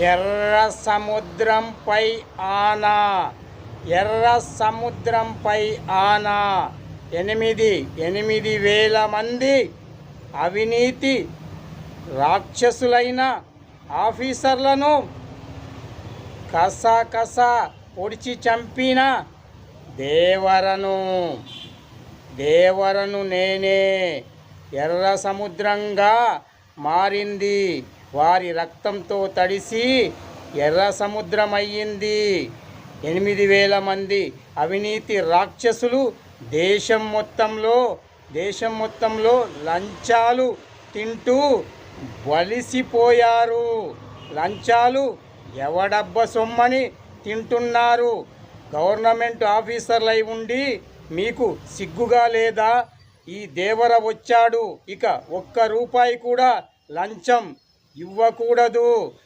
ఎర్ర సముద్రంపై ఆనా, ఎర్ర సముద్రంపై ఆనా. 8,000 మంది అవినీతి రాక్షసులైన ఆఫీసర్లను కసకస పొడిచి చంపిన దేవరను నేనే. ఎర్ర సముద్రంగా మారింది, వారి రక్తంతో తడిసి ఎర్ర సముద్రమయ్యింది. 8,000 మంది అవినీతి రాక్షసులు దేశం మొత్తంలో లంచాలు తింటూ బలిసిపోయారు. లంచాలు ఎవడబ్బ సొమ్మని తింటున్నారు. గవర్నమెంట్ ఆఫీసర్లై ఉండి మీకు సిగ్గుగా లేదా? ఈ దేవర వచ్చాడు, ఇక ఒక్క రూపాయి కూడా లంచం ఇవ్వకూడదు.